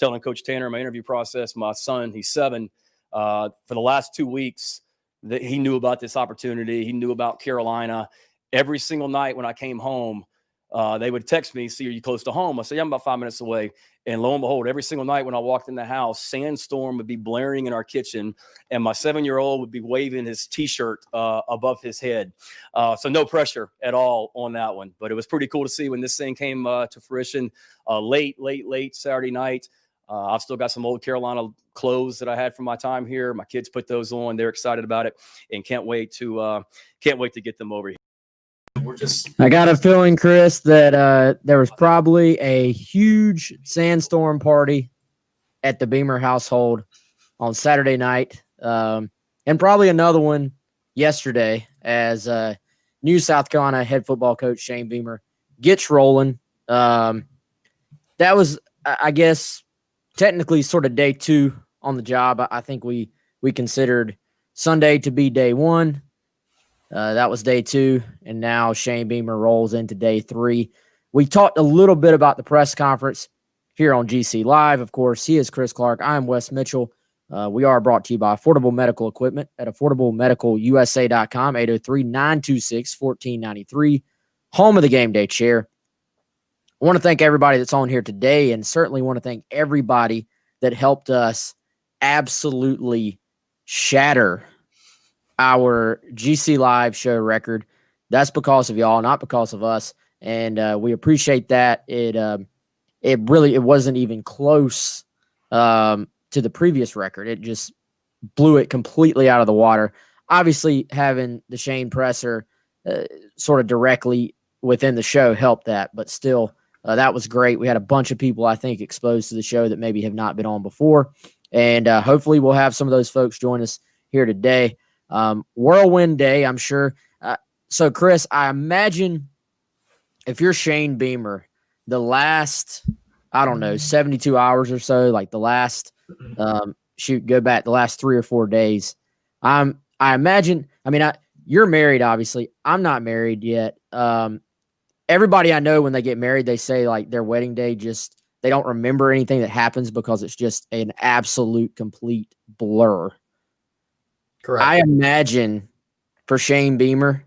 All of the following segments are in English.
telling Coach Tanner in my interview process, my son, he's 7, for the last 2 weeks that he knew about this opportunity. He knew about Carolina. Every single night when I came home, they would text me, "See, are you close to home?" I said, "Yeah, I'm about 5 minutes away." And lo and behold, every single night when I walked in the house, Sandstorm would be blaring in our kitchen, and my 7-year-old would be waving his T-shirt above his head. So no pressure at all on that one. But it was pretty cool to see when this thing came to fruition late Saturday night. I've still got some old Carolina clothes that I had from my time here. My kids put those on. They're excited about it and can't wait to get them over here. I got a feeling, Chris, that there was probably a huge Sandstorm party at the Beamer household on Saturday night, and probably another one yesterday as new South Carolina head football coach Shane Beamer gets rolling. That was, I guess, technically sort of day 2 on the job. I think we considered Sunday to be day 1. That was day 2, and now Shane Beamer rolls into day 3. We talked a little bit about the press conference here on GC Live. Of course, he is Chris Clark. I'm Wes Mitchell. We are brought to you by Affordable Medical Equipment at AffordableMedicalUSA.com, 803-926-1493, home of the game day chair. I want to thank everybody that's on here today, and certainly want to thank everybody that helped us absolutely shatter our GC Live show record. That's because of y'all, not because of us, and we appreciate that. It wasn't even close to the previous record. It just blew it completely out of the water. Obviously, having the Shane presser sort of directly within the show helped that, but still, that was great. We had a bunch of people, I think, exposed to the show that maybe have not been on before, and hopefully we'll have some of those folks join us here today. Whirlwind day, I'm sure. So, Chris, I imagine if you're Shane Beamer, the last, 72 hours or so, like the last, the last 3 or 4 days. I imagine, you're married, obviously. I'm not married yet. Everybody I know, when they get married, they say like their wedding day, they don't remember anything that happens because it's just an absolute complete blur. Correct. I imagine for Shane Beamer,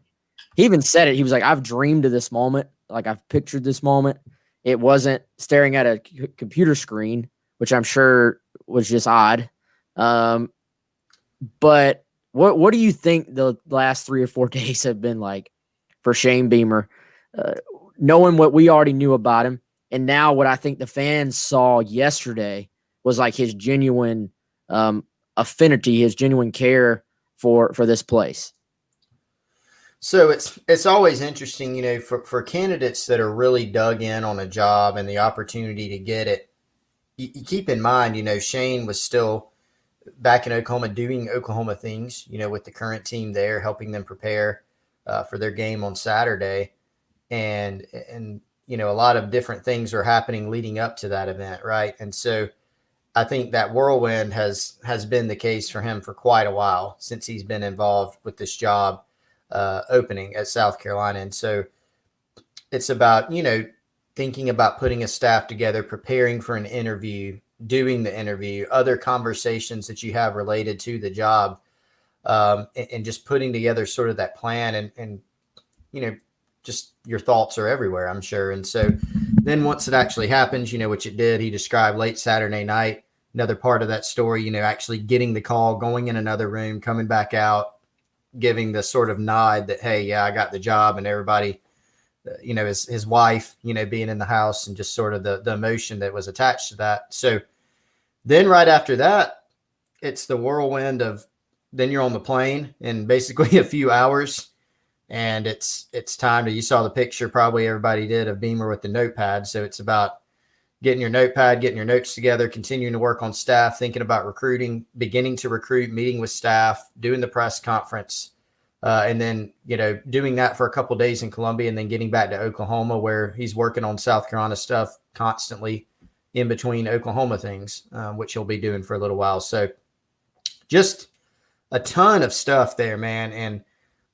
he even said it. He was like, "I've dreamed of this moment. Like, I've pictured this moment." It wasn't staring at a computer screen, which I'm sure was just odd. But what do you think the last 3 or 4 days have been like for Shane Beamer, knowing what we already knew about him, and now what I think the fans saw yesterday was like his genuine affinity, his genuine care for this place? So it's always interesting, for candidates that are really dug in on a job and the opportunity to get it. You keep in mind, Shane was still back in Oklahoma doing Oklahoma things, with the current team there, helping them prepare for their game on Saturday. And a lot of different things are happening leading up to that event, right? And so I think that whirlwind has been the case for him for quite a while since he's been involved with this job opening at South Carolina. And so it's about, thinking about putting a staff together, preparing for an interview, doing the interview, other conversations that you have related to the job, and just putting together sort of that plan and just your thoughts are everywhere, I'm sure. And so then once it actually happens, which it did, he described late Saturday night, another part of that story, actually getting the call, going in another room, coming back out, giving the sort of nod that, hey, yeah, I got the job, and everybody, his wife, being in the house, and just sort of the emotion that was attached to that. So then right after that, it's the whirlwind of, then you're on the plane in basically a few hours. And it's time you saw the picture, probably everybody did, of Beamer with the notepad. So it's about getting your notepad, getting your notes together, continuing to work on staff, thinking about recruiting, beginning to recruit, meeting with staff, doing the press conference, and then, doing that for a couple of days in Columbia, and then getting back to Oklahoma, where he's working on South Carolina stuff constantly in between Oklahoma things, which he'll be doing for a little while. So just a ton of stuff there, man. And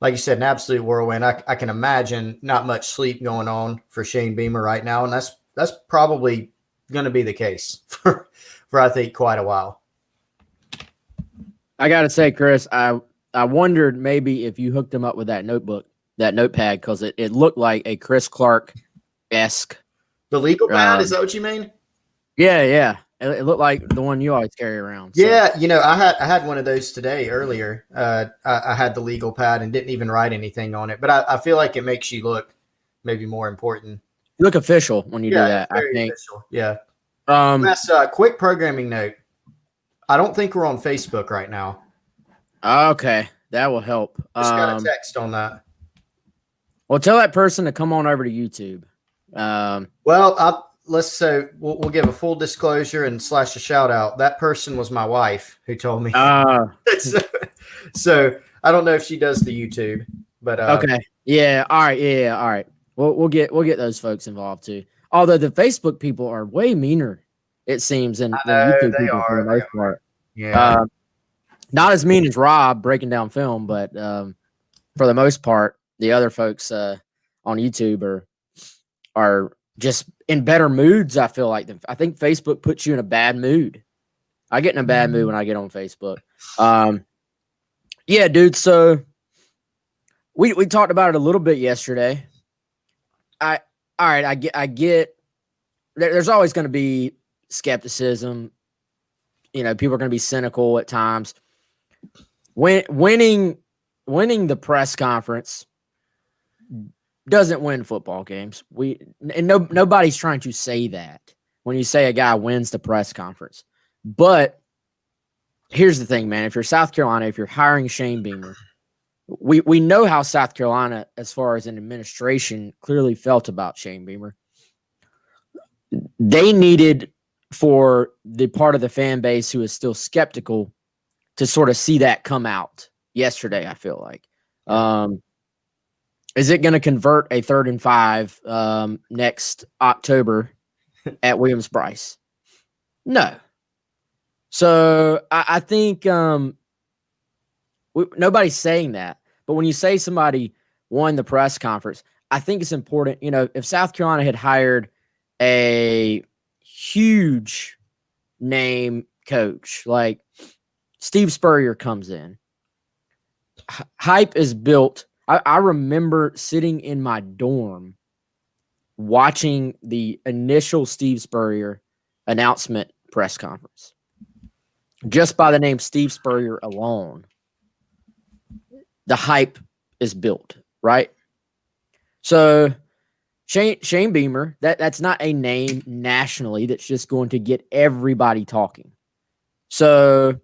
like you said, an absolute whirlwind. I can imagine not much sleep going on for Shane Beamer right now. And that's probably going to be the case for I think quite a while. I got to say, Chris, I wondered maybe if you hooked him up with that notepad, because it looked like a Chris Clark-esque. The legal pad, is that what you mean? Yeah. It looked like the one you always carry around. So. Yeah, I had one of those today earlier. I had the legal pad and didn't even write anything on it, but I feel like it makes you look maybe more important. You look official when you do that, I think. Official. Yeah. That's a quick programming note. I don't think we're on Facebook right now. Okay, that will help. Just got a text on that. Well, tell that person to come on over to YouTube. We'll give a full disclosure and / a shout out. That person was my wife who told me. So I don't know if she does the YouTube, but okay, yeah, all right, yeah, all right. We'll get those folks involved too. Although the Facebook people are way meaner, it seems, than YouTube people for the most part. Yeah, not as mean as Rob breaking down film, but for the most part, the other folks on YouTube are just in better moods. I feel like I think Facebook puts you in a bad mood. I get in a bad mood when I get on Facebook. Yeah, dude. So we talked about it a little bit yesterday. I get. There's always going to be skepticism. People are going to be cynical at times. Winning the press conference doesn't win football games. Nobody's trying to say that when you say a guy wins the press conference. But here's the thing, man. If you're South Carolina, if you're hiring Shane Beamer, we know how South Carolina, as far as an administration, clearly felt about Shane Beamer. They needed for the part of the fan base who is still skeptical to sort of see that come out yesterday, I feel like. Is it going to convert a 3rd and 5 next October at Williams-Brice? No. So I think nobody's saying that. But when you say somebody won the press conference, I think it's important. If South Carolina had hired a huge name coach like Steve Spurrier comes in, hype is built. I remember sitting in my dorm watching the initial Steve Spurrier announcement press conference. Just by the name Steve Spurrier alone, the hype is built, right? So Shane Beamer, that's not a name nationally that's just going to get everybody talking. So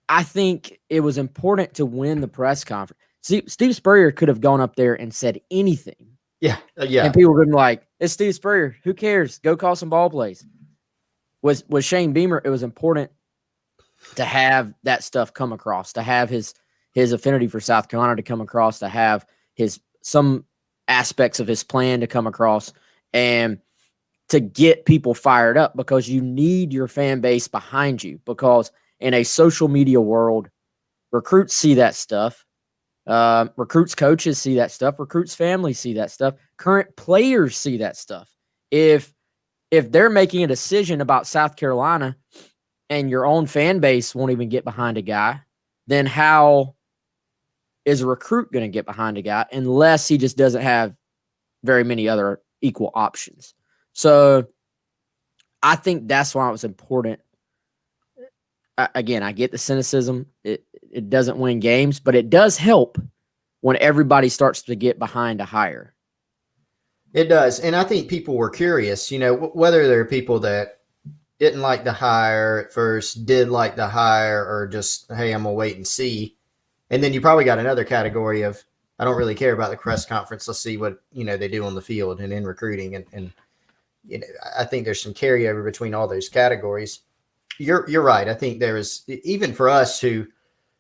I think it was important to win the press conference. Steve Spurrier could have gone up there and said anything. Yeah. And people would have been like, it's Steve Spurrier. Who cares? Go call some ball plays. With Shane Beamer, it was important to have that stuff come across, to have his affinity for South Carolina to come across, to have some aspects of his plan to come across, and to get people fired up, because you need your fan base behind you. Because in a social media world, recruits see that stuff. Recruits coaches see that stuff. Recruits families see that stuff. Current players see that stuff. If they're making a decision about South Carolina and your own fan base won't even get behind a guy, then how is a recruit going to get behind a guy unless he just doesn't have very many other equal options? So I think that's why it was important. Again, I get the cynicism. It doesn't win games, but it does help when everybody starts to get behind a hire. It does. And I think people were curious, whether there are people that didn't like the hire at first, did like the hire, or just, hey, I'm going to wait and see. And then you probably got another category of, I don't really care about the press conference. Let's see what, they do on the field and in recruiting. And I think there's some carryover between all those categories. You're right. I think there is, even for us who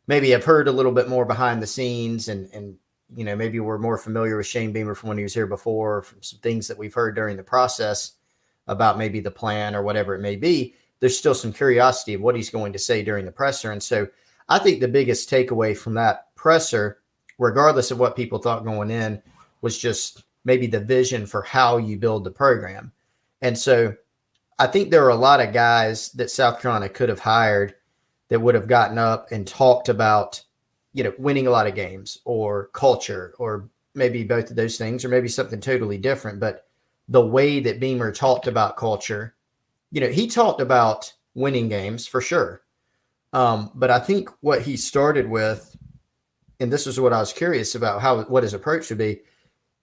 maybe have heard a little bit more behind the scenes and maybe we're more familiar with Shane Beamer from when he was here before, from some things that we've heard during the process about maybe the plan or whatever it may be, there's still some curiosity of what he's going to say during the presser. And so I think the biggest takeaway from that presser, regardless of what people thought going in, was just maybe the vision for how you build the program. And so I think there are a lot of guys that South Carolina could have hired that would have gotten up and talked about, winning a lot of games or culture, or maybe both of those things, or maybe something totally different. But the way that Beamer talked about culture, he talked about winning games for sure. But I think what he started with, and this is what I was curious about, what his approach would be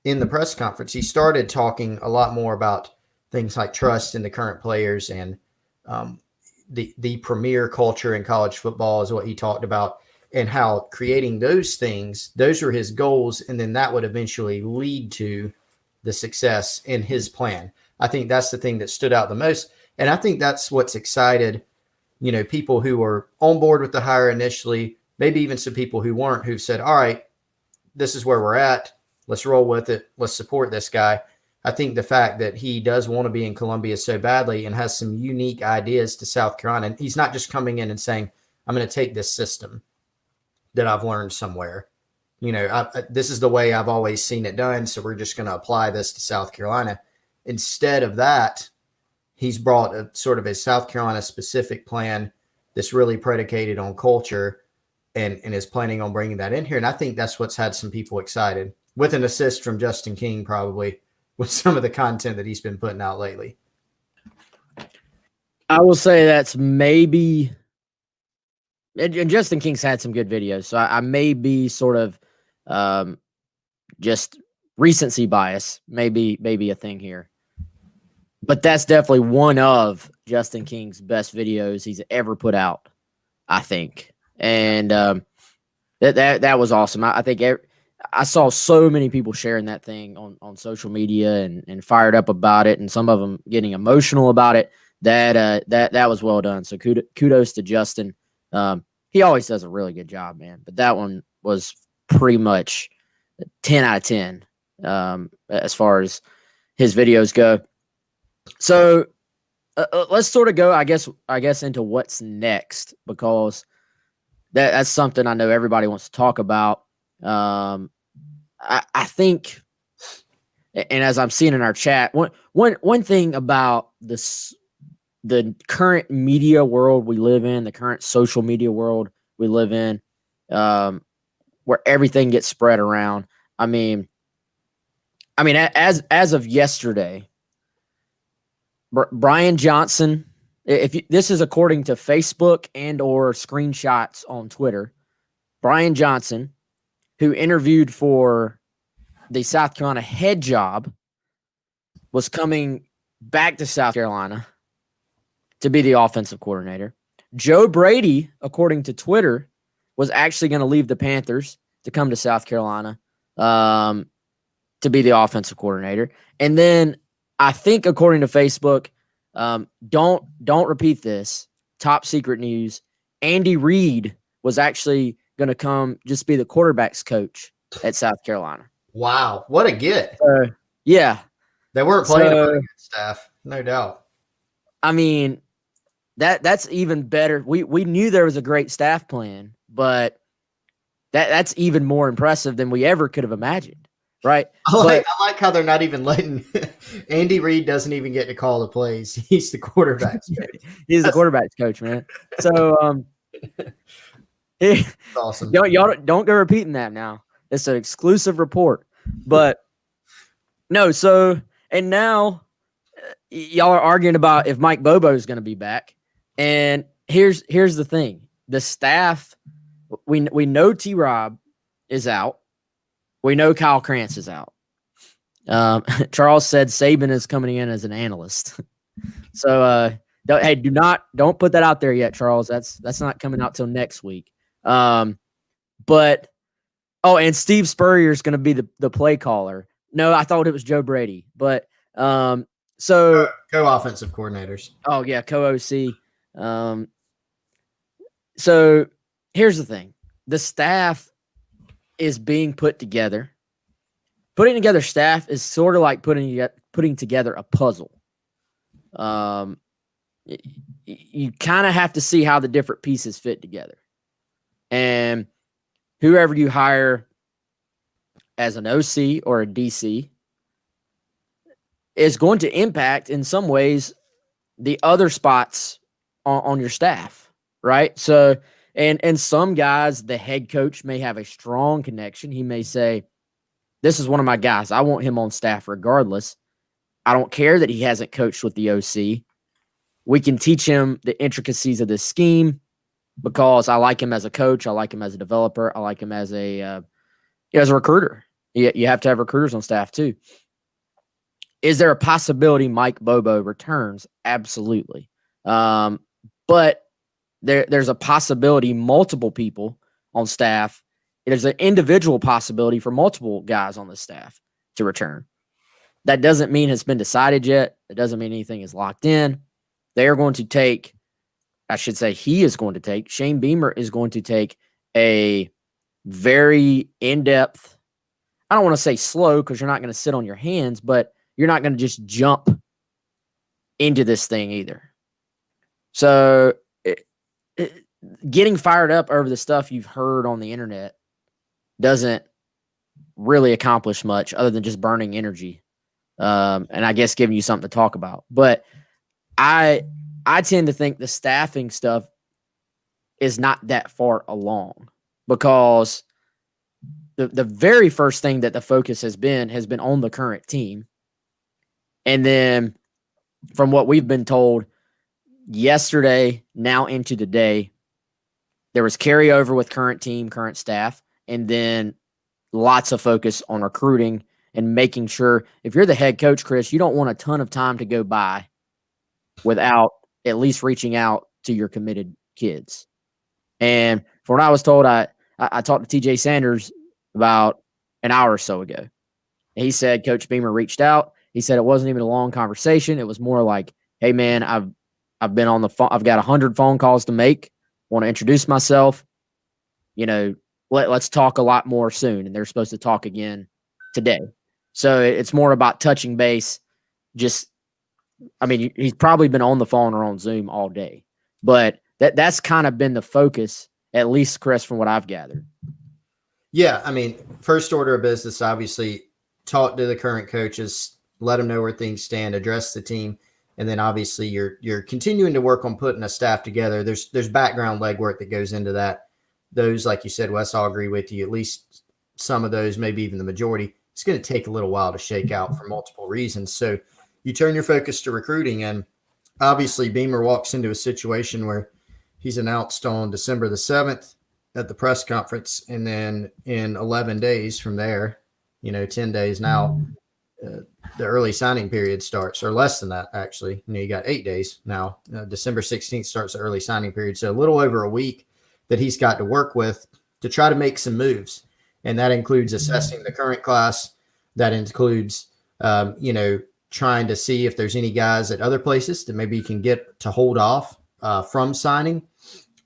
in the press conference. He started talking a lot more about things like trust in the current players, and the premier culture in college football is what he talked about, and how creating those things, those are his goals, and then that would eventually lead to the success in his plan. I think that's the thing that stood out the most, and I think that's what's excited, people who were on board with the hire initially, maybe even some people who weren't, who've said, all right, this is where we're at. Let's roll with it. Let's support this guy. I think the fact that he does want to be in Columbia so badly and has some unique ideas to South Carolina, and he's not just coming in and saying, I'm going to take this system that I've learned somewhere. This is the way I've always seen it done, so we're just going to apply this to South Carolina. Instead of that, he's brought a sort of a South Carolina specific plan that's really predicated on culture, and is planning on bringing that in here. And I think that's what's had some people excited, with an assist from Justin King, probably, with some of the content that he's been putting out lately. I will say that's maybe, and Justin King's had some good videos, so I may be sort of just recency bias, maybe a thing here. But that's definitely one of Justin King's best videos he's ever put out, I think. And that was awesome. I think I saw so many people sharing that thing on social media and fired up about it, and some of them getting emotional about it. That was well done. So kudos to Justin. He always does a really good job, man. But that one was pretty much 10 out of 10 as far as his videos go. So let's sort of go, I guess, into what's next, because that's something I know everybody wants to talk about. I think, and as I'm seeing in our chat, one thing about the current media world we live in, the current social media world we live in, where everything gets spread around. I mean, as of yesterday, Brian Johnson, this is according to Facebook and or screenshots on Twitter, Brian Johnson, who interviewed for the South Carolina head job, was coming back to South Carolina to be the offensive coordinator. Joe Brady, according to Twitter, was actually going to leave the Panthers to come to South Carolina to be the offensive coordinator. And then I think, according to Facebook, don't repeat this, top secret news, Andy Reid was actually going to come just be the quarterback's coach at South Carolina. Wow, what a get. Yeah. They weren't playing a good staff, no doubt. I mean, that's even better. We knew there was a great staff plan, but that's even more impressive than we ever could have imagined, right? I like how they're not even letting Andy Reid doesn't even get to call the plays. He's the quarterback's coach. He's the quarterback's coach, man. So that's awesome. Y'all don't go repeating that now. It's an exclusive report. But no, so and now y'all are arguing about if Mike Bobo is going to be back. And here's the thing. The staff, we know T-Rob is out. We know Kyle Krantz is out. Charles said Saban is coming in as an analyst. So don't put that out there yet, Charles. That's not coming out till next week. And Steve Spurrier is going to be the play caller. No, I thought it was Joe Brady, but so co-offensive coordinators. Oh yeah, co-OC. So here's the thing: the staff is being put together. Putting together staff is sort of like putting together a puzzle. You kind of have to see how the different pieces fit together, and whoever you hire as an OC or a DC is going to impact in some ways the other spots on your staff, right? So, and some guys, the head coach may have a strong connection. He may say, this is one of my guys. I want him on staff regardless. I don't care that he hasn't coached with the OC. We can teach him the intricacies of this scheme because I like him as a coach. I like him as a developer. I like him as a recruiter. You have to have recruiters on staff too. Is there a possibility Mike Bobo returns? Absolutely. But there's a possibility multiple people on staff. There's an individual possibility for multiple guys on the staff to return. That doesn't mean it's been decided yet. It doesn't mean anything is locked in. They are going to take, Shane Beamer is going to take a very in-depth, I don't want to say slow because you're not going to sit on your hands, but you're not going to just jump into this thing either. So getting fired up over the stuff you've heard on the internet doesn't really accomplish much other than just burning energy. And I guess giving you something to talk about. But I tend to think the staffing stuff is not that far along because the very first thing that the focus has been on the current team. And then from what we've been told yesterday, now into today, there was carryover with current team, current staff, and then lots of focus on recruiting and making sure if you're the head coach, Chris, you don't want a ton of time to go by without at least reaching out to your committed kids. And from what I was told, I talked to TJ Sanders about an hour or so ago. He said Coach Beamer reached out. He said it wasn't even a long conversation. It was more like, hey, man, I've been on the phone. I've got 100 phone calls to make. Want to introduce myself. Let's talk a lot more soon. And they're supposed to talk again today. So it's more about touching base. He's probably been on the phone or on Zoom all day. But that's kind of been the focus, at least, Chris, from what I've gathered. Yeah, first order of business, obviously, talk to the current coaches, let them know where things stand, address the team, and then obviously you're continuing to work on putting a staff together. There's background legwork that goes into that. Those, like you said, Wes, I'll agree with you. At least some of those, maybe even the majority, it's going to take a little while to shake out for multiple reasons. So you turn your focus to recruiting, and obviously Beamer walks into a situation where he's announced on December the 7th at the press conference, and then in 11 days from there, 10 days now, the early signing period starts, or less than that, actually. You got 8 days now. December 16th starts the early signing period. So a little over a week that he's got to work with to try to make some moves. And that includes assessing the current class. That includes, trying to see if there's any guys at other places that maybe you can get to hold off from signing.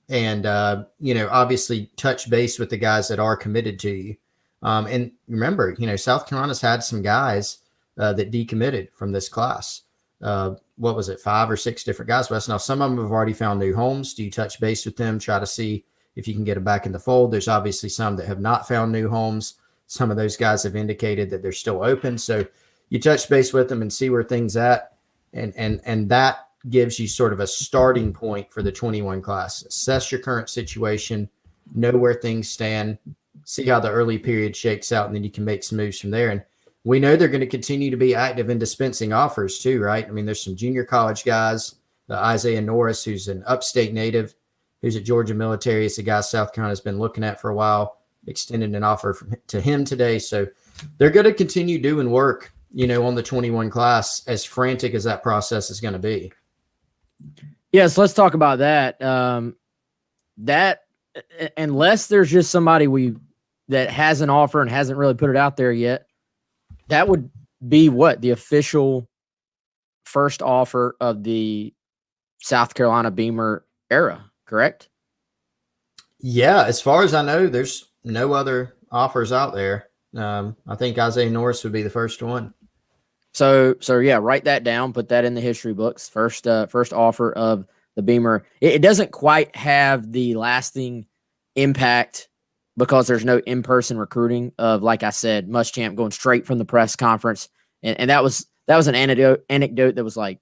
And, obviously touch base with the guys that are committed to you. And remember, South Carolina's had some guys that decommitted from this class. What was it, 5 or 6 different guys? Wes? Now, some of them have already found new homes. Do you touch base with them, try to see if you can get them back in the fold? There's obviously some that have not found new homes. Some of those guys have indicated that they're still open. So you touch base with them and see where things at. And that gives you sort of a starting point for the 21 class. Assess your current situation, know where things stand, see how the early period shakes out, and then you can make some moves from there. And we know they're going to continue to be active in dispensing offers too, right? There's some junior college guys, Isaiah Norris, who's an upstate native, who's at Georgia Military. It's a guy South Carolina's been looking at for a while, extended an offer to him today. So they're going to continue doing work, on the 21 class, as frantic as that process is going to be. Yes, let's talk about that. That, unless there's just somebody that has an offer and hasn't really put it out there yet, that would be what the official first offer of the South Carolina Beamer era, correct? Yeah, as far as I know, there's no other offers out there. I think Isaiah Norris would be the first one. So yeah, write that down, put that in the history books. First offer of the Beamer. It doesn't quite have the lasting impact because there's no in-person recruiting of, like I said, Muschamp going straight from the press conference. And that was an anecdote that was like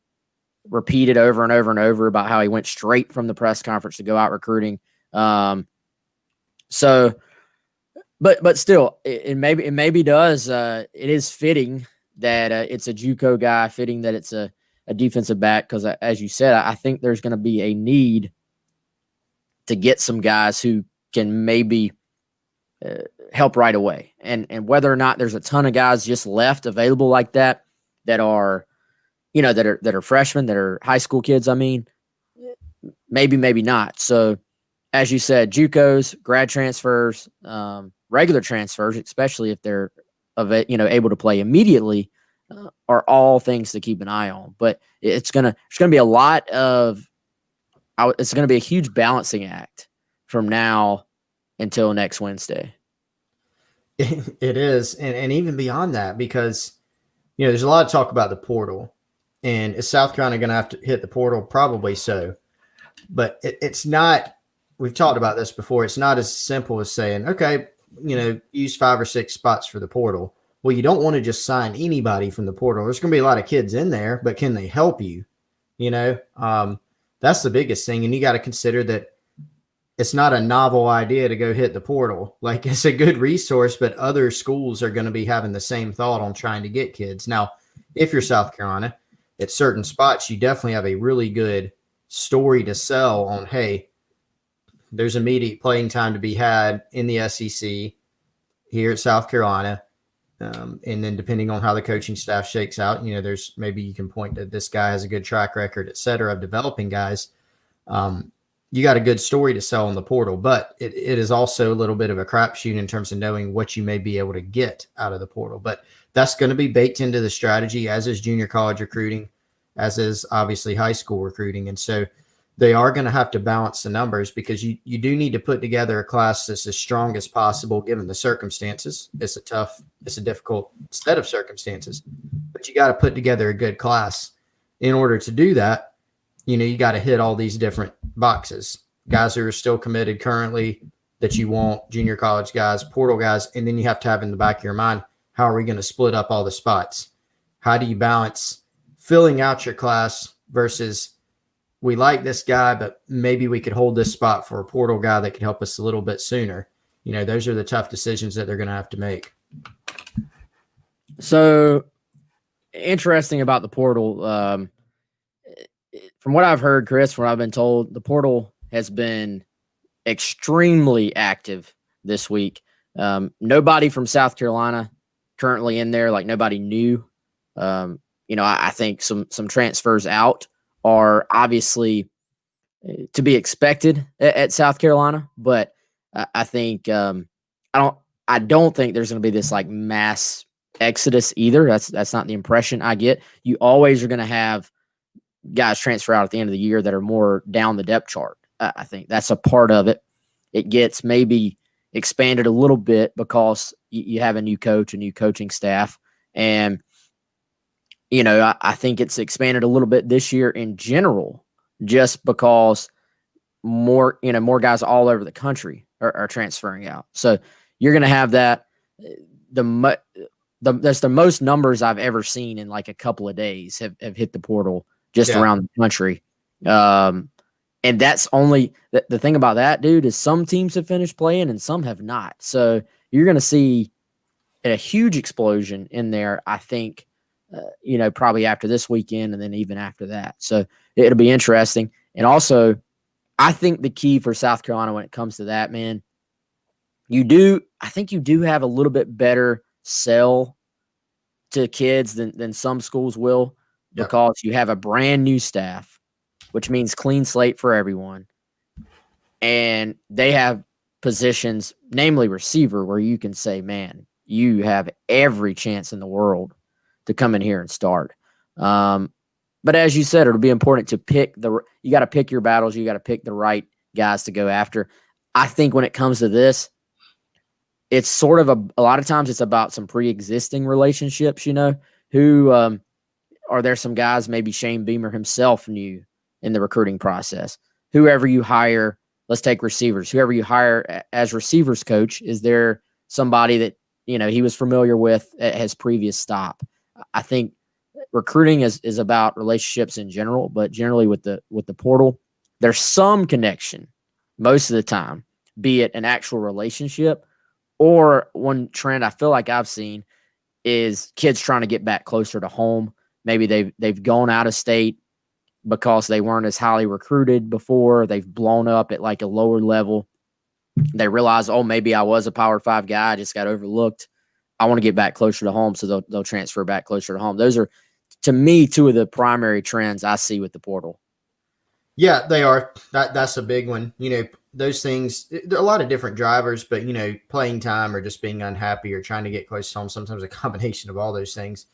repeated over and over and over about how he went straight from the press conference to go out recruiting. So, but still, it maybe does. It is fitting that it's a JUCO guy, fitting that it's a defensive back, because as you said, I think there's going to be a need to get some guys who can maybe help right away. And whether or not there's a ton of guys just left available like that are, that are freshmen, that are high school kids. I mean, maybe not. So as you said, JUCOs, grad transfers, regular transfers, especially if they're able to play immediately, are all things to keep an eye on. But it's gonna be a lot of, it's gonna be a huge balancing act from now until next Wednesday. It is, and even beyond that, because there's a lot of talk about the portal, and is South Carolina going to have to hit the portal? Probably so, but it's not. We've talked about this before. It's not as simple as saying, okay, use 5 or 6 spots for the portal. Well, you don't want to just sign anybody from the portal. There's going to be a lot of kids in there, but can they help you? That's the biggest thing. And you got to consider that it's not a novel idea to go hit the portal. Like, it's a good resource, but other schools are going to be having the same thought on trying to get kids. Now, if you're South Carolina, at certain spots, you definitely have a really good story to sell on, hey, there's immediate playing time to be had in the SEC here at South Carolina. And then depending on how the coaching staff shakes out, there's maybe you can point to this guy has a good track record, et cetera, of developing guys. You got a good story to sell in the portal, but it is also a little bit of a crapshoot in terms of knowing what you may be able to get out of the portal. But that's going to be baked into the strategy, as is junior college recruiting, as is obviously high school recruiting. And so they are going to have to balance the numbers, because you do need to put together a class that's as strong as possible given the circumstances. It's a difficult set of circumstances, but you got to put together a good class. In order to do that, you got to hit all these different boxes. Guys who are still committed currently that you want, junior college guys, portal guys, and then you have to have in the back of your mind, how are we going to split up all the spots? How do you balance filling out your class versus, we like this guy, but maybe we could hold this spot for a portal guy that could help us a little bit sooner. Those are the tough decisions that they're going to have to make. So interesting about the portal. From what I've heard, Chris, from what I've been told, the portal has been extremely active this week. Nobody from South Carolina currently in there, like nobody new. I think some transfers out are obviously to be expected at South Carolina, but I think I don't think there's going to be this like mass exodus either. That's not the impression I get. You always are going to have guys transfer out at the end of the year that are more down the depth chart. I think that's a part of it. It gets maybe expanded a little bit because you have a new coach, a new coaching staff, and I think it's expanded a little bit this year in general, just because more guys all over the country are transferring out. So you're going to have that. That's the most numbers I've ever seen in like a couple of days have hit the portal just around the country. And that's only the thing about that, dude, is some teams have finished playing and some have not. So you're going to see a huge explosion in there, I think, probably after this weekend and then even after that. So it'll be interesting. And also, I think the key for South Carolina when it comes to that, man, I think you do have a little bit better sell to kids than some schools will, because you have a brand new staff, which means clean slate for everyone. And they have positions, namely receiver, where you can say, man, you have every chance in the world to come in here and start. But as you said, it'll be important to you got to pick your battles. You got to pick the right guys to go after. I think when it comes to this, it's sort of a lot of times it's about some pre-existing relationships, who are there some guys, maybe Shane Beamer himself knew in the recruiting process. Whoever you hire, let's take receivers. Whoever you hire as receivers coach, is there somebody that, he was familiar with at his previous stop? I think recruiting is about relationships in general, but generally with the portal, there's some connection most of the time, be it an actual relationship or one trend I feel like I've seen is kids trying to get back closer to home. Maybe they've gone out of state because they weren't as highly recruited before. They've blown up at like a lower level. They realize, oh, maybe I was a Power 5 guy. I just got overlooked. I want to get back closer to home, so they'll transfer back closer to home. Those are, to me, two of the primary trends I see with the portal. Yeah, they are. That's a big one. Those things, there are a lot of different drivers, but, playing time or just being unhappy or trying to get close to home, sometimes a combination of all those things.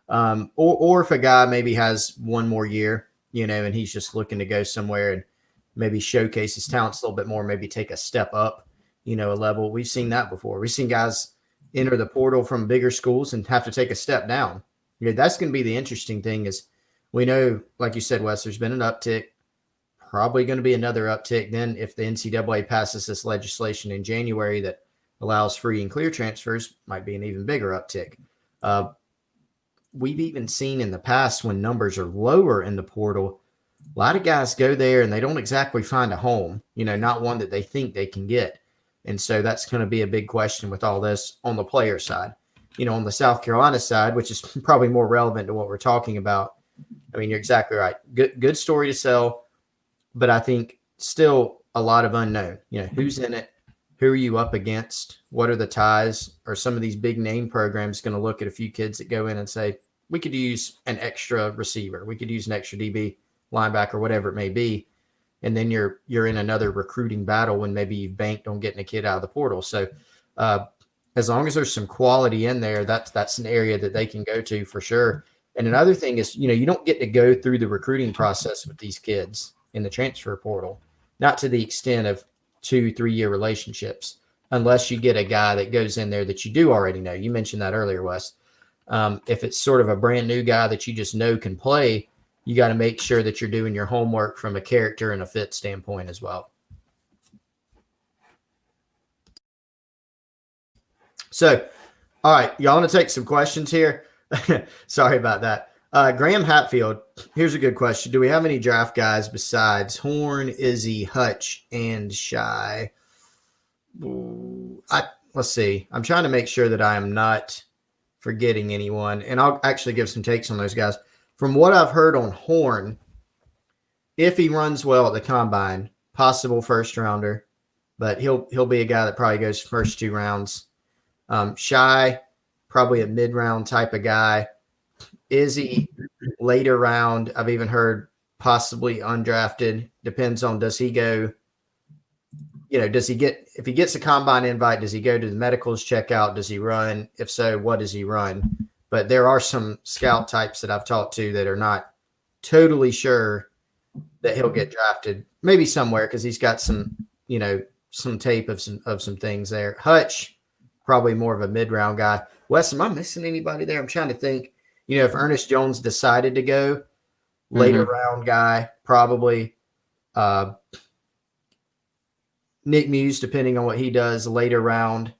Or if a guy maybe has one more year, and he's just looking to go somewhere and maybe showcase his talents a little bit more, maybe take a step up, a level. We've seen that before. We've seen guys enter the portal from bigger schools and have to take a step down. That's going to be the interesting thing is we know, like you said, Wes, there's been an uptick, probably going to be another uptick. Then if the NCAA passes this legislation in January that allows free and clear transfers, might be an even bigger uptick. We've even seen in the past when numbers are lower in the portal, a lot of guys go there and they don't exactly find a home, not one that they think they can get. And so that's going to be a big question with all this on the player side. On the South Carolina side, which is probably more relevant to what we're talking about. I mean, you're exactly right. Good story to sell, but I think still a lot of unknown. Who's in it? Who are you up against? What are the ties? Are some of these big name programs going to look at a few kids that go in and say, we could use an extra receiver. We could use an extra DB, linebacker, whatever it may be. And then you're in another recruiting battle when maybe you've banked on getting a kid out of the portal. So as long as there's some quality in there, that's an area that they can go to for sure. And another thing is, you don't get to go through the recruiting process with these kids in the transfer portal, not to the extent of 2-3 year relationships, unless you get a guy that goes in there that you do already know. You mentioned that earlier, Wes. If it's sort of a brand new guy that you just know can play, you got to make sure that you're doing your homework from a character and a fit standpoint as well. So, all right, y'all want to take some questions here? Sorry about that. Graham Hatfield, here's a good question. Do we have any draft guys besides Horn, Izzy, Hutch, and Shy? Let's see. I'm trying to make sure that I am not forgetting anyone, and I'll actually give some takes on those guys. From what I've heard on Horn, if he runs well at the combine, possible first rounder, but he'll be a guy that probably goes first 2 rounds. Shy, probably a mid-round type of guy. Izzy, later round. I've even heard possibly undrafted. Depends on, does he go, if he gets a combine invite, does he go to the medicals, check out? Does he run? If so, what does he run? But there are some scout types that I've talked to that are not totally sure that he'll get drafted, maybe somewhere, because he's got some tape of some things there. Hutch, probably more of a mid-round guy. Wes, am I missing anybody there? I'm trying to think. If Ernest Jones decided to go, later round guy, probably. Nick Muse, depending on what he does, later round,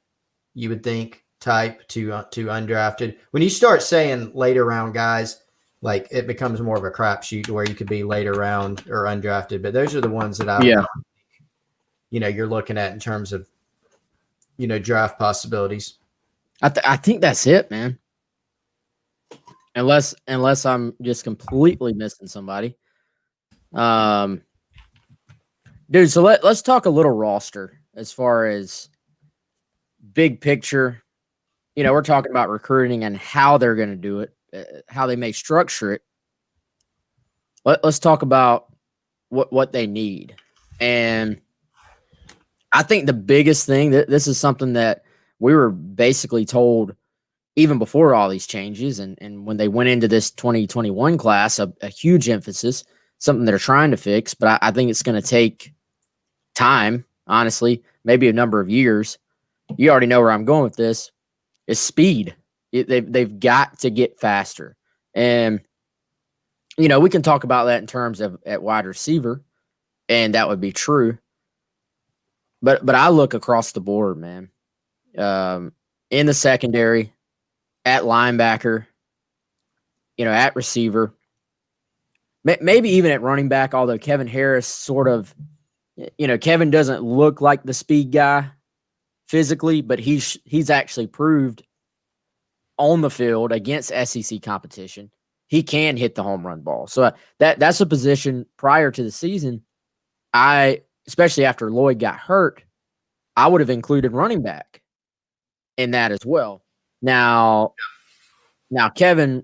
you would think, type to undrafted. When you start saying later round guys, like it becomes more of a crapshoot to where you could be later round or undrafted. But those are the ones that you're looking at in terms of draft possibilities. I think that's it, man. Unless I'm just completely missing somebody. Dude, so let's talk a little roster as far as big picture. We're talking about recruiting and how they're going to do it, how they may structure it. Let's talk about what they need. And I think the biggest thing, this is something that we were basically told even before all these changes, and when they went into this 2021 class, a huge emphasis, something they're trying to fix, but I think it's going to take time, honestly, maybe a number of years. You already know where I'm going with this, is speed. They've got to get faster. And, we can talk about that in terms of at wide receiver, and that would be true. But I look across the board, man. In the secondary, at linebacker, at receiver, maybe even at running back, although Kevin Harris sort of, Kevin doesn't look like the speed guy physically, but he's actually proved on the field against SEC competition he can hit the home run ball. So that's a position prior to the season, especially after Lloyd got hurt, I would have included running back in that as well. Now Kevin,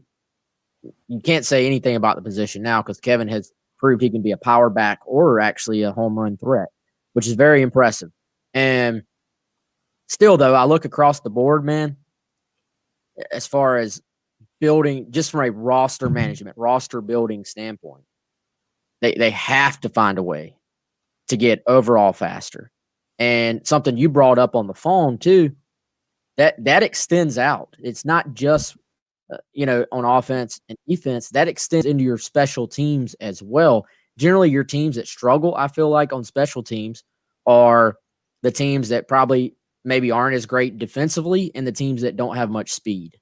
you can't say anything about the position now because Kevin has proved he can be a power back or actually a home run threat, which is very impressive. And still, though, I look across the board, man, as far as building, just from a roster management, roster building standpoint, they have to find a way to get overall faster. And something you brought up on the phone too, that extends out. It's not just on offense and defense. That extends into your special teams as well. Generally, your teams that struggle, I feel like, on special teams are the teams that probably maybe aren't as great defensively and the teams that don't have much speed.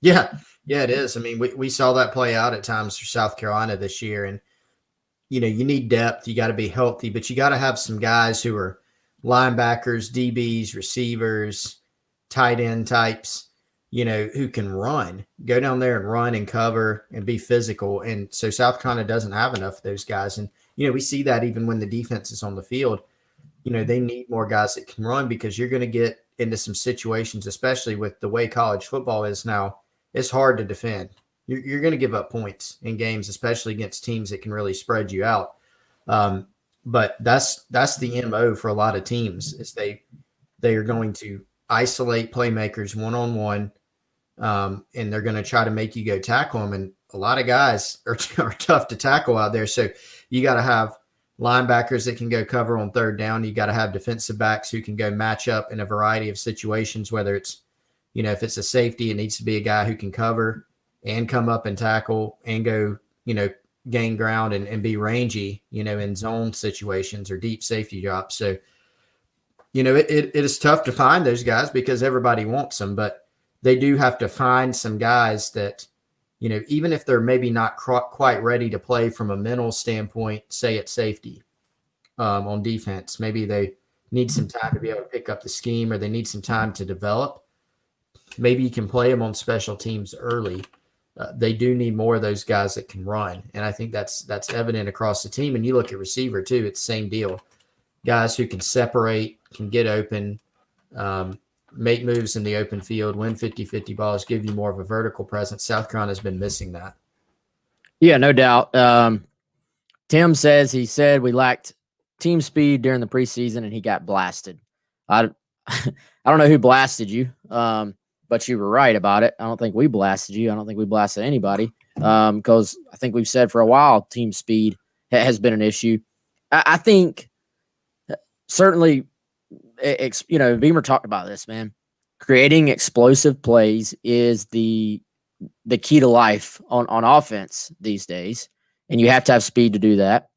Yeah, it is. I mean, we saw that play out at times for South Carolina this year. And, you need depth. You got to be healthy, but you got to have some guys who are linebackers, DBs, receivers, tight end types, who can run, go down there and run and cover and be physical. And so South Carolina doesn't have enough of those guys. And, we see that even when the defense is on the field, they need more guys that can run because you're going to get into some situations, especially with the way college football is now. It's hard to defend. You're going to give up points in games, especially against teams that can really spread you out. But that's the MO for a lot of teams is they are going to isolate playmakers one-on-one, and they're going to try to make you go tackle them. And a lot of guys are tough to tackle out there. So you got to have linebackers that can go cover on third down. You got to have defensive backs who can go match up in a variety of situations, whether it's, if it's a safety, it needs to be a guy who can cover and come up and tackle and go, gain ground and be rangy, in zone situations or deep safety drops. So, it is tough to find those guys because everybody wants them, but they do have to find some guys that, even if they're maybe not quite ready to play from a mental standpoint, say at safety on defense, maybe they need some time to be able to pick up the scheme or they need some time to develop. Maybe you can play them on special teams early. They do need more of those guys that can run. And I think that's evident across the team. And you look at receiver too, it's the same deal. Guys who can separate, can get open, make moves in the open field, win 50-50 balls, give you more of a vertical presence. South Carolina's been missing that. Yeah, no doubt. Tim says he said we lacked team speed during the preseason and he got blasted. I don't know who blasted you. But you were right about it. I don't think we blasted you. I don't think we blasted anybody because I think we've said for a while team speed has been an issue. I think certainly, Beamer talked about this, man. Creating explosive plays is the key to life on offense these days, and you have to have speed to do that.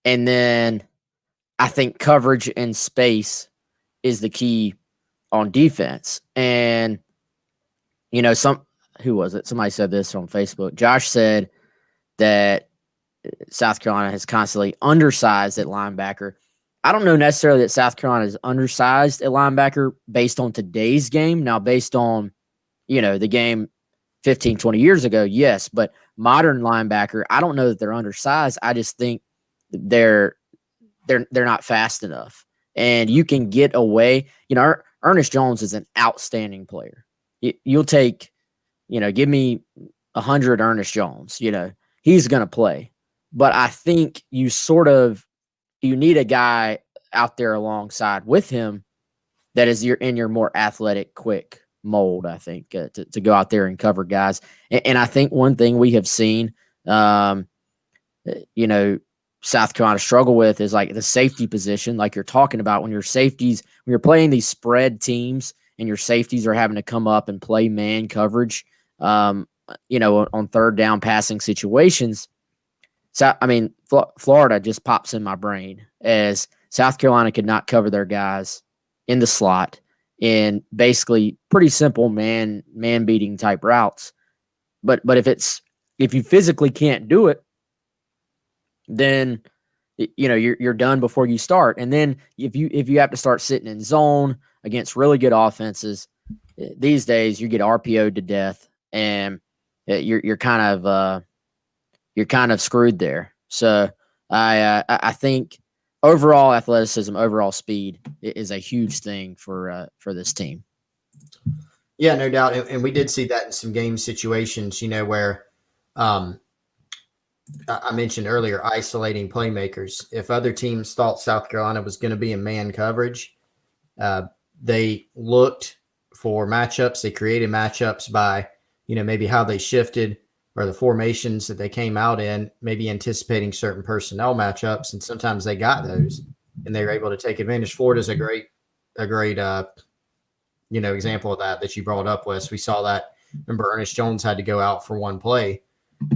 And then I think coverage and space is the key on defense. And who was it? Somebody said this on Facebook. Josh said that South Carolina has constantly undersized at linebacker. I don't know necessarily that South Carolina is undersized at linebacker based on today's game. Now, based on, the game 15, 20 years ago, yes. But modern linebacker, I don't know that they're undersized. I just think they're not fast enough. And you can get away. Ernest Jones is an outstanding player. You'll take, give me 100 Ernest Jones, he's going to play. But I think you need a guy out there alongside with him that is in your more athletic, quick mold, I think, to go out there and cover guys. And I think one thing we have seen, South Carolina struggle with is like the safety position, like you're talking about when you're playing these spread teams, and your safeties are having to come up and play man coverage, on third down passing situations. So, Florida just pops in my brain as South Carolina could not cover their guys in the slot in basically pretty simple man beating type routes. But if you physically can't do it, then you're done before you start. And then if you have to start sitting in zone against really good offenses, these days you get RPO'd to death, and you're kind of screwed there. So I think overall athleticism, overall speed is a huge thing for this team. Yeah, no doubt. And we did see that in some game situations, where I mentioned earlier, isolating playmakers. If other teams thought South Carolina was going to be in man coverage, they looked for matchups. They created matchups by, maybe how they shifted or the formations that they came out in, maybe anticipating certain personnel matchups. And sometimes they got those and they were able to take advantage. Florida's a great example of that you brought up, Wes. We saw that. Remember, Ernest Jones had to go out for one play,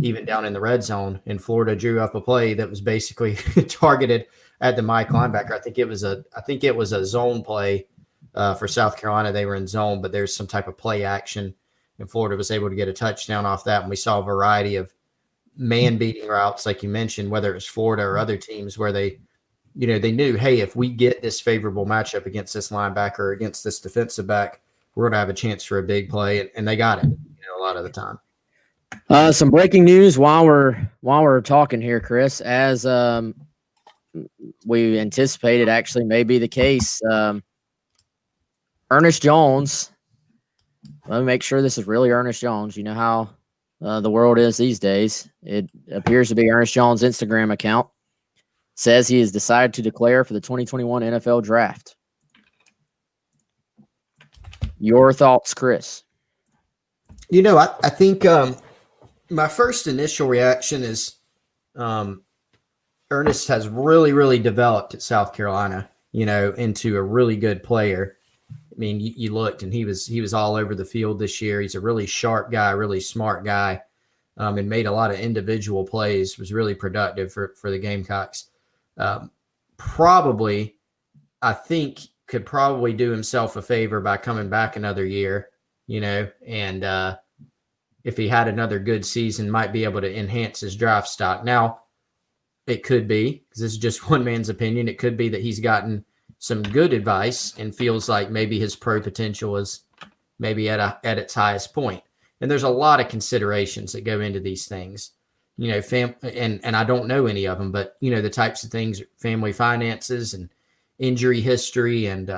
even down in the red zone, and Florida drew up a play that was basically targeted at the Mike linebacker. I think it was a zone play for South Carolina. They were in zone, but there's some type of play action, and Florida was able to get a touchdown off that. And we saw a variety of man beating routes, like you mentioned, whether it was Florida or other teams, where they knew, hey, if we get this favorable matchup against this linebacker or against this defensive back, we're going to have a chance for a big play, and they got it a lot of the time. Some breaking news while we're talking here, Chris. As we anticipated, actually may be the case. Ernest Jones. Let me make sure this is really Ernest Jones. You know how the world is these days. It appears to be Ernest Jones' Instagram account. Says he has decided to declare for the 2021 NFL Draft. Your thoughts, Chris? I think my first initial reaction is Ernest has really, really developed at South Carolina, into a really good player. I mean, you looked, and he was all over the field this year. He's a really sharp guy, really smart guy, and made a lot of individual plays, was really productive for the Gamecocks. Probably, I think, could probably do himself a favor by coming back another year, and if he had another good season, might be able to enhance his draft stock. Now, it could be, because this is just one man's opinion, it could be that he's gotten some good advice and feels like maybe his pro potential is maybe at its highest point. And there's a lot of considerations that go into these things, and I don't know any of them, but the types of things, family finances and injury history and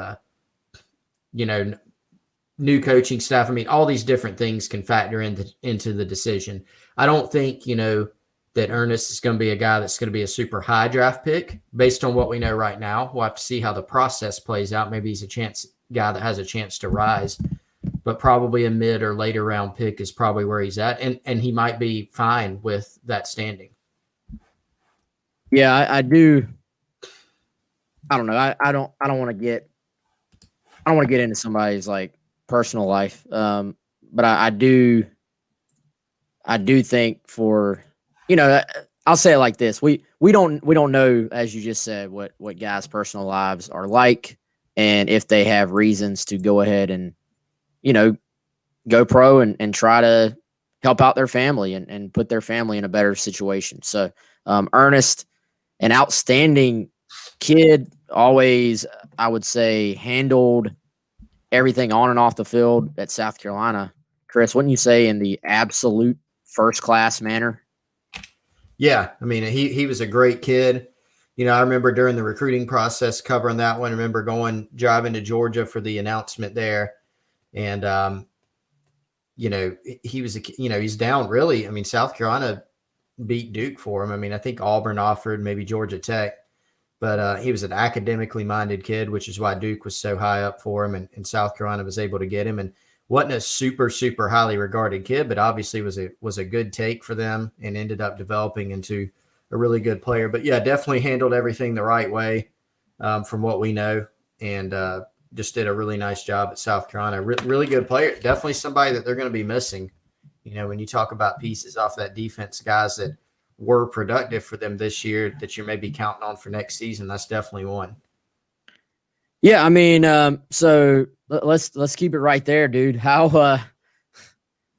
new coaching staff. I mean, all these different things can factor into the decision. I don't think, that Ernest is going to be a guy that's going to be a super high draft pick based on what we know right now. We'll have to see how the process plays out. Maybe he's a guy that has a chance to rise, but probably a mid or later round pick is probably where he's at. And he might be fine with that standing. Yeah, I do. I don't know. I don't want to get into somebody's personal life. But I do think for, I'll say it like this. We don't know, as you just said, what guys' personal lives are like, and if they have reasons to go ahead and, go pro and try to help out their family and put their family in a better situation. So Ernest, an outstanding kid, always, I would say, handled everything on and off the field at South Carolina. Chris, wouldn't you say in the absolute first-class manner? Yeah, I mean, he was a great kid. I remember during the recruiting process covering that one. I remember driving to Georgia for the announcement there. And, he was, he's down really. I mean, South Carolina beat Duke for him. I mean, I think Auburn offered, maybe Georgia Tech. But he was an academically minded kid, which is why Duke was so high up for him, and South Carolina was able to get him. And wasn't a super, super highly regarded kid, but obviously was a good take for them and ended up developing into a really good player. But yeah, definitely handled everything the right way from what we know, and just did a really nice job at South Carolina. Really good player. Definitely somebody that they're going to be missing. When you talk about pieces off that defense, guys that were productive for them this year that you're maybe counting on for next season, that's definitely one. Yeah, I mean, so let's keep it right there, dude. How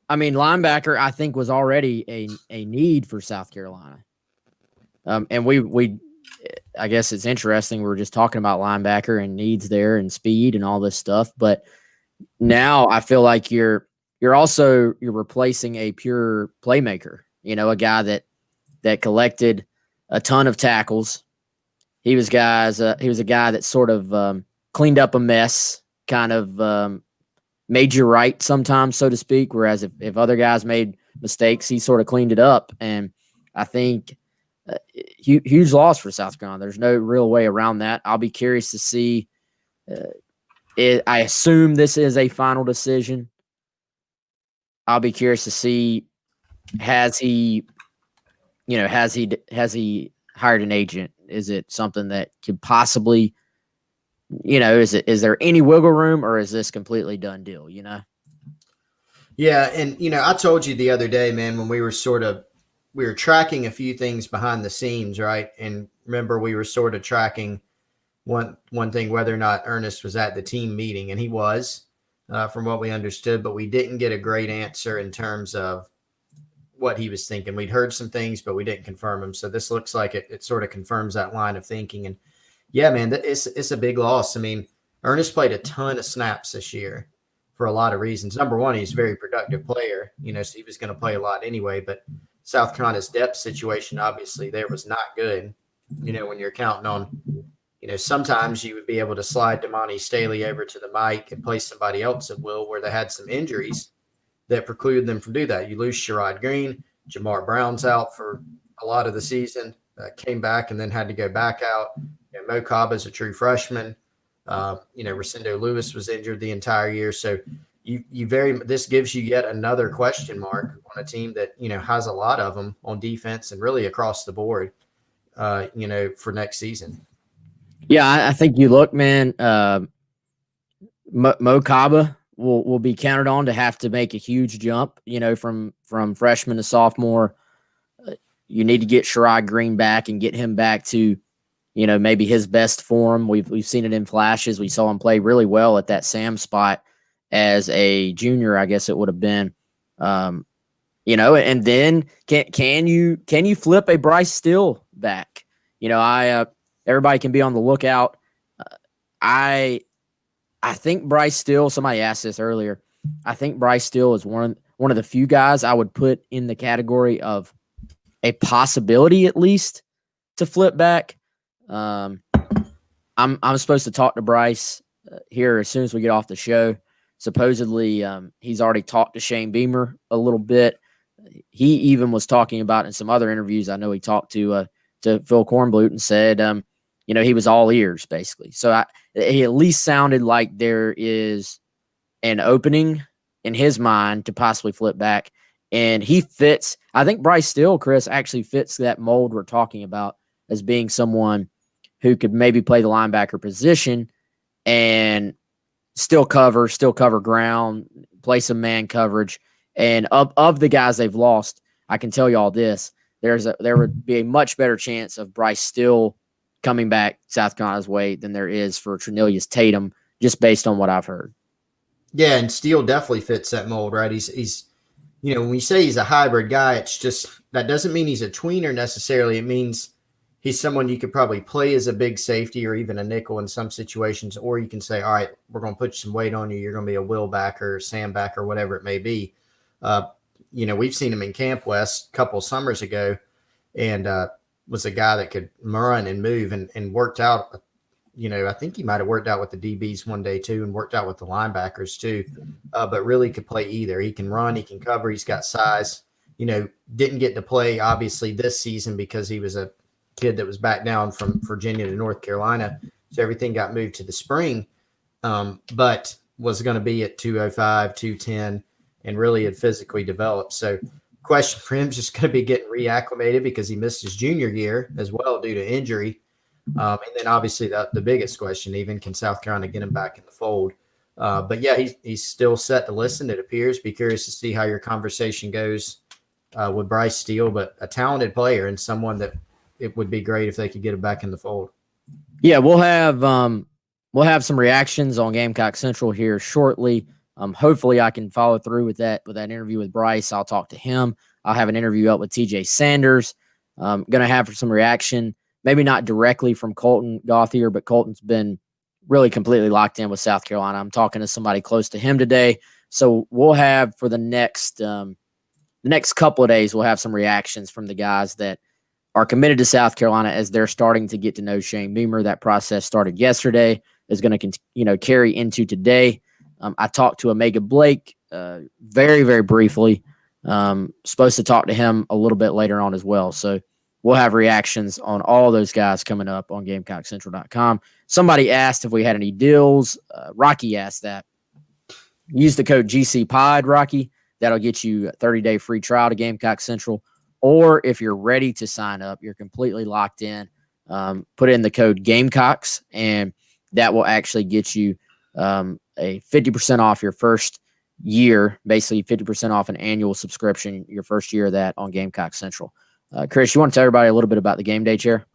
I mean, linebacker, I think, was already a need for South Carolina. And we I guess it's interesting. We were just talking about linebacker and needs there and speed and all this stuff, but now I feel like you're replacing a pure playmaker. You know, a guy that collected a ton of tackles. He was a guy that sort of cleaned up a mess, kind of made you right sometimes, so to speak. Whereas if other guys made mistakes, he sort of cleaned it up. And I think huge loss for South Carolina. There's no real way around that. I'll be curious to see. I assume this is a final decision. I'll be curious to see, has he hired an agent? Is it something that could possibly, is there any wiggle room, or is this completely done deal, Yeah, and I told you the other day, man, when we were tracking a few things behind the scenes, right? And remember, we were sort of tracking one thing, whether or not Ernest was at the team meeting, and he was, from what we understood, but we didn't get a great answer in terms of what he was thinking. We'd heard some things, but we didn't confirm them. So this looks like it sort of confirms that line of thinking. And yeah, man, it's a big loss. I mean, Ernest played a ton of snaps this year for a lot of reasons. Number one, he's a very productive player, so he was going to play a lot anyway, but South Carolina's depth situation, obviously, there was not good. When you're counting on, sometimes you would be able to slide Damani Staley over to the mic and play somebody else at will, where they had some injuries that precluded them from doing that. You lose Sherrod Green, Jamar Brown's out for a lot of the season, came back and then had to go back out. Mo Caba's a true freshman. Rosendo Lewis was injured the entire year. So this gives you yet another question mark on a team that, has a lot of them on defense and really across the board, for next season. Yeah, I think you look, man, Mo Caba will be counted on to have to make a huge jump, from freshman to sophomore. You need to get Sherrod Green back and get him back to, maybe his best form. We've seen it in flashes. We saw him play really well at that Sam spot as a junior, I guess it would have been. And then can you flip a Bryce Steele back? Everybody can be on the lookout. I think Bryce Steele, somebody asked this earlier, I think Bryce Steele is one of the few guys I would put in the category of a possibility, at least, to flip back. I'm supposed to talk to Bryce here as soon as we get off the show. Supposedly, he's already talked to Shane Beamer a little bit. He even was talking about in some other interviews. I know he talked to Phil Kornblut and said, he was all ears, basically. So he at least sounded like there is an opening in his mind to possibly flip back. And he fits, I think Bryce Steele, Chris, actually fits that mold we're talking about as being someone who could maybe play the linebacker position and still cover ground, play some man coverage. And of the guys they've lost, I can tell you all this, there would be a much better chance of Bryce Steele coming back South Carolina's way than there is for Trinilius Tatum, just based on what I've heard. Yeah, and Steele definitely fits that mold, right? He's when we say he's a hybrid guy, it's just that doesn't mean he's a tweener necessarily. It means he's someone you could probably play as a big safety or even a nickel in some situations, or you can say, all right, we're going to put some weight on you. You're going to be a Will backer, Sam backer, whatever it may be. We've seen him in Camp West a couple summers ago, and was a guy that could run and move and worked out. I think he might have worked out with the DBs one day too, and worked out with the linebackers too, but really could play either. He can run, he can cover, he's got size. Didn't get to play obviously this season because he was a kid that was back down from Virginia to North Carolina. So everything got moved to the spring, but was going to be at 205, 210, and really had physically developed. So question for him is just going to be getting reacclimated because he missed his junior year as well due to injury. And then obviously the biggest question, even, can South Carolina get him back in the fold? But yeah, he's still set to listen, it appears. Be curious to see how your conversation goes with Bryce Steele, but a talented player and someone that it would be great if they could get him back in the fold. Yeah, we'll have some reactions on Gamecock Central here shortly. Hopefully I can follow through with that interview with Bryce. I'll talk to him. I'll have an interview up with TJ Sanders. Going to have some reaction, maybe not directly from Colton Gauthier, but Colton's been really completely locked in with South Carolina. I'm talking to somebody close to him today. So we'll have for the next couple of days, we'll have some reactions from the guys that are committed to South Carolina as they're starting to get to know Shane Beamer. That process started yesterday, is going to carry into today. I talked to Omega Blake very, very briefly. Supposed to talk to him a little bit later on as well. So we'll have reactions on all those guys coming up on GamecockCentral.com. Somebody asked if we had any deals. Rocky asked that. Use the code GCPOD, Rocky. That'll get you a 30-day free trial to Gamecock Central. Or if you're ready to sign up, you're completely locked in, put in the code Gamecocks, and that will actually get you a 50% off your first year, basically 50% off an annual subscription, your first year of that on Gamecock Central. Chris, you want to tell everybody a little bit about the Game Day Chair?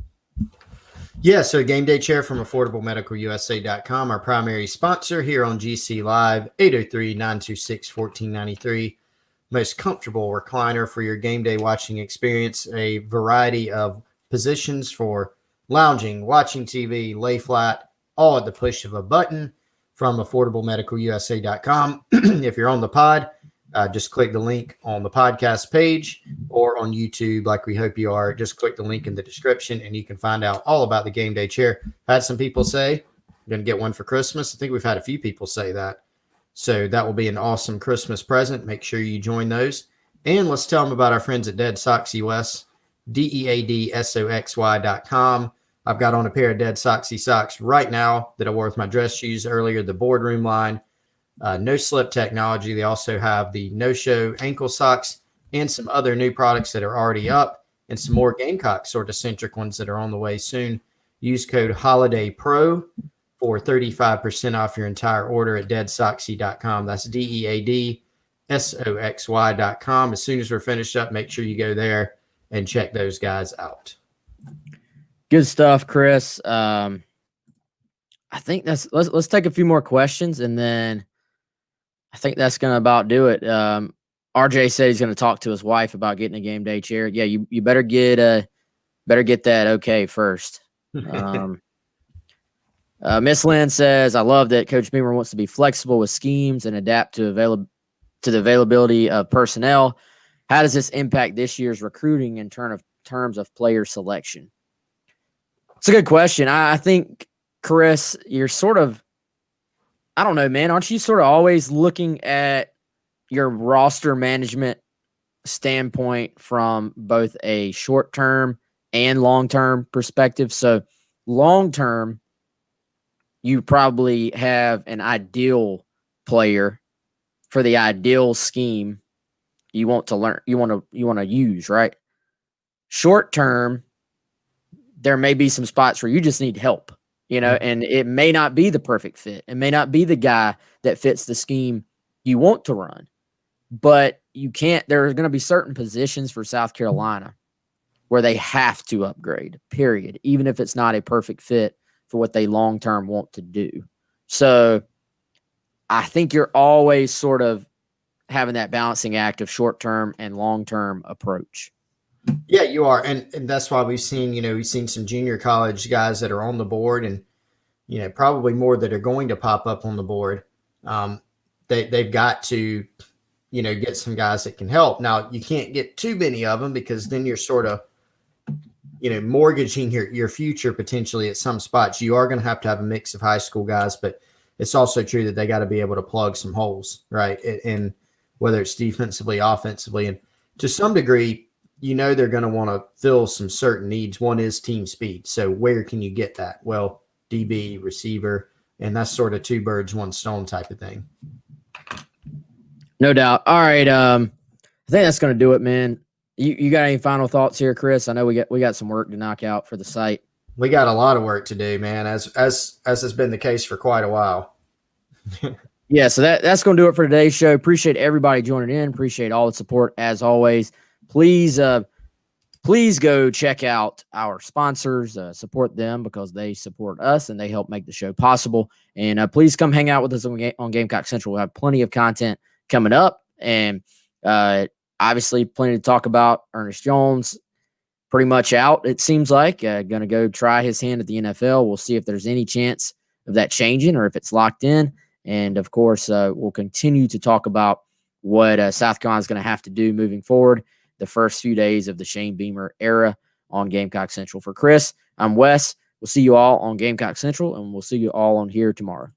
Yeah, so Game Day Chair from AffordableMedicalUSA.com, our primary sponsor here on GC Live, 803-926-1493. Most comfortable recliner for your game day watching experience, a variety of positions for lounging, watching TV, lay flat, all at the push of a button from AffordableMedicalUSA.com. If you're on the pod, just click the link on the podcast page, or on YouTube, like we hope you are. Just click the link in the description and you can find out all about the Game Day Chair. I had some people say, I'm going to get one for Christmas. I think we've had a few people say that. So that will be an awesome Christmas present. Make sure you join those. And let's tell them about our friends at Dead Soxy West, DEADSOXY.com. I've got on a pair of Dead Soxy socks right now that I wore with my dress shoes earlier, the boardroom line. No slip technology. They also have the no-show ankle socks and some other new products that are already up, and some more Gamecock sort of centric ones that are on the way soon. Use code HOLIDAYPRO for 35% off your entire order at deadsoxy.com. That's DEADSOXY.com. As soon as we're finished up, make sure you go there and check those guys out. Good stuff, Chris. I think let's take a few more questions, and then I think that's going to about do it. RJ said he's going to talk to his wife about getting a Game Day Chair. Yeah, you better get that okay first. Miss Lynn says, I love that Coach Beamer wants to be flexible with schemes and adapt to the availability of personnel. How does this impact this year's recruiting in terms of player selection? It's a good question. I think, Chris, you're sort of, I don't know, man. Aren't you sort of always looking at your roster management standpoint from both a short-term and long-term perspective? So long-term, you probably have an ideal player for the ideal scheme you want to learn, you want to use, right? Short-term, there may be some spots where you just need help, and it may not be the perfect fit. It may not be the guy that fits the scheme you want to run, but there are going to be certain positions for South Carolina where they have to upgrade, period, even if it's not a perfect fit for what they long-term want to do. So I think you're always sort of having that balancing act of short-term and long-term approach. Yeah, you are. And that's why we've seen some junior college guys that are on the board, and, probably more that are going to pop up on the board. They've got to, get some guys that can help. Now, you can't get too many of them, because then you're sort of, mortgaging your future potentially at some spots. You are going to have a mix of high school guys, but it's also true that they got to be able to plug some holes, right? And whether it's defensively, offensively, and to some degree, they're going to want to fill some certain needs. One is team speed. So where can you get that? Well, DB, receiver, and that's sort of two birds, one stone type of thing. No doubt. All right. I think that's going to do it, man. You got any final thoughts here, Chris? I know we got some work to knock out for the site. We got a lot of work to do, man, as has been the case for quite a while. Yeah, so that's going to do it for today's show. Appreciate everybody joining in. Appreciate all the support as always. Please please go check out our sponsors, support them because they support us and they help make the show possible. And please come hang out with us on Gamecock Central. We'll have plenty of content coming up, and obviously plenty to talk about. Ernest Jones, pretty much out, it seems like. Going to go try his hand at the NFL. We'll see if there's any chance of that changing or if it's locked in. And, of course, we'll continue to talk about what South Carolina is going to have to do moving forward the first few days of the Shane Beamer era on Gamecock Central. For Chris, I'm Wes. We'll see you all on Gamecock Central, and we'll see you all on here tomorrow.